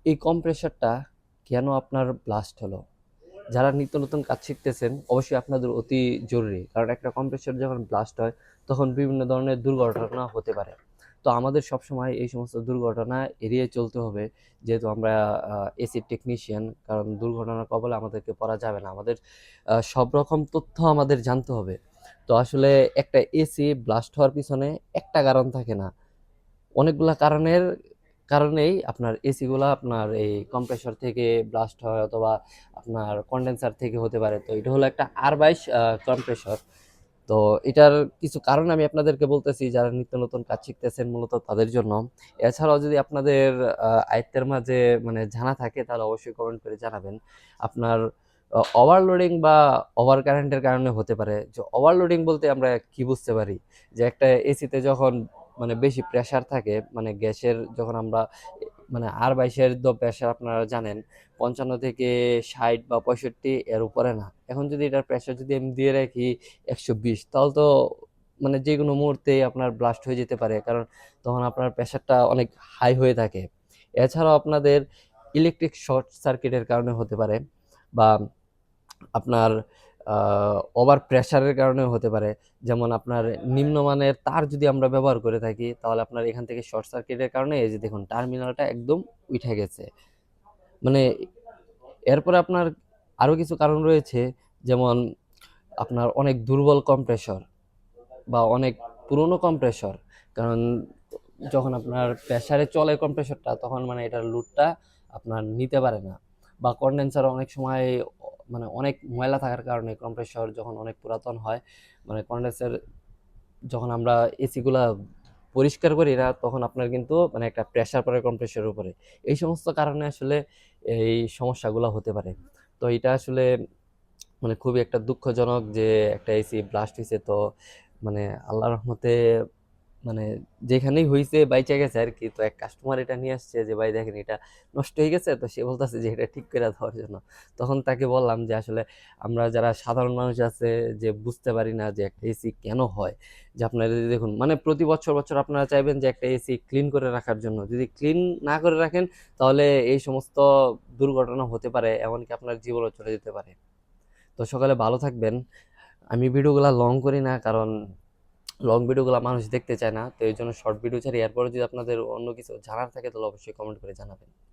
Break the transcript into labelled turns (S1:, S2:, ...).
S1: এই কম্প্রেসারটা কেন আপনার ব্লাস্ট হলো? যারা নিত্য নতুন কাজ শিখতেছেন অবশ্যই আপনাদের অতি জরুরি, কারণ একটা কম্প্রেসার যখন ব্লাস্ট হয় তখন বিভিন্ন ধরনের দুর্ঘটনা হতে পারে। তো আমাদের সবসময় এই সমস্ত দুর্ঘটনা এড়িয়ে চলতে হবে, যেহেতু আমরা এসি টেকনিশিয়ান, কারণ দুর্ঘটনার কবলে আমাদেরকে পড়া যাবে না। আমাদের সব রকম তথ্য আমাদের জানতে হবে। তো আসলে একটা এসি ব্লাস্ট হওয়ার পিছনে একটা কারণ থাকে না, অনেকগুলা কারণেই আপনার এসি গুলা আপনার এই কম্প্রেসর থেকে ব্লাস্ট হয়, অথবা আপনার কন্ডেন্সার থেকে হতে পারে। তো এটা হলো একটা R22 কম্প্রেসর। তো এটার কিছু কারণ আমি আপনাদেরকে বলতেছি, যারা নিত্য নতুন কাজ শিখতেছেন মূলত তাদের জন্য। এছাড়াও যদি আপনাদের আয়ত্তের মাঝে মানে জানা থাকে তাহলে অবশ্যই কমেন্ট করে জানাবেন। আপনার ওভারলোডিং বা ওভার কারেন্টের কারণে হতে পারে। যে ওভারলোডিং বলতে আমরা কি বুঝতে পারি, যে একটা এসিতে যখন মানে বেশি প্রেসার থাকে, মানে গ্যাসের যখন আমরা মানে R22-এর তো প্রেসার আপনারা জানেন 55 থেকে 60 বা 65 এর উপরে না। এখন যদি এটার প্রেসার যদি আমি দিয়ে রাখি 120, তাহলে তো মানে যে কোনো মুহূর্তে আপনার ব্লাস্ট হয়ে যেতে পারে, কারণ তখন আপনার প্রেসারটা অনেক হাই হয়ে থাকে। এছাড়াও আপনাদের ইলেকট্রিক শর্ট সার্কিটের কারণে হতে পারে, বা আপনার ওভার প্রেসারের কারণে হতে পারে। যেমন আপনার নিম্নমানের তার যদি আমরা ব্যবহার করে থাকি, তাহলে আপনার এখান থেকে শর্ট সার্কিটের কারণে এই যে দেখুন টার্মিনালটা একদম উঠে গেছে। মানে এরপরে আপনার আরো কিছু কারণ রয়েছে, যেমন আপনার অনেক দুর্বল কম্প্রেসর বা অনেক পুরনো কম্প্রেসর। কারণ যখন আপনার প্রেসারে চলে কম্প্রেসরটা, তখন মানে এটার লোডটা আপনার নিতে পারে না। বা কন্ডেন্সার অনেক সময় মানে অনেক ময়লা থাকার কারণে কম্প্রেসর যখন অনেক পুরাতন হয়, মানে কন্ডেন্সার যখন আমরা এসি গুলা পরিষ্কার করি না, তখন আপনার কিন্তু মানে একটা প্রেসার পড়ে কম্প্রেসরের উপরে। এই সমস্ত কারণে আসলে এই সমস্যাগুলো হতে পারে। তো এটা আসলে মানে খুবই একটা দুঃখজনক যে একটা এসি ব্লাস্ট হয়েছে। তো মানে আল্লাহর রহমতে মানে যেখানেই হয়েছে বাইচা গেছে আর কি। তো এক কাস্টমার এটা নিয়ে আসছে যে ভাই দেখেন এটা নষ্ট হয়ে গেছে, তো সে বলতেছে যে এটা ঠিক করে দেওয়ার জন্য। তখন তাকে বললাম যে আসলে আমরা যারা সাধারণ মানুষ আছে, যে বুঝতে পারি না যে একটা এসি কেন হয়। যে আপনারা যদি দেখুন মানে প্রতি বছর বছর আপনারা চাইবেন যে একটা এসি ক্লিন করে রাখার জন্য, যদি ক্লিন না করে রাখেন তাহলে এই সমস্ত দুর্ঘটনা হতে পারে, এমনকি আপনার জীবনও চলে যেতে পারে। তো সকালে ভালো থাকবেন। আমি ভিডিওগুলো লং করি না, কারণ লং ভিডিওগুলো মানুষ দেখতে চায় না, তো এই জন্য শর্ট ভিডিও ছাড়ি। এরপরে যদি আপনাদের অন্য কিছু জানার থাকে তাহলে অবশ্যই কমেন্ট করে জানাবেন।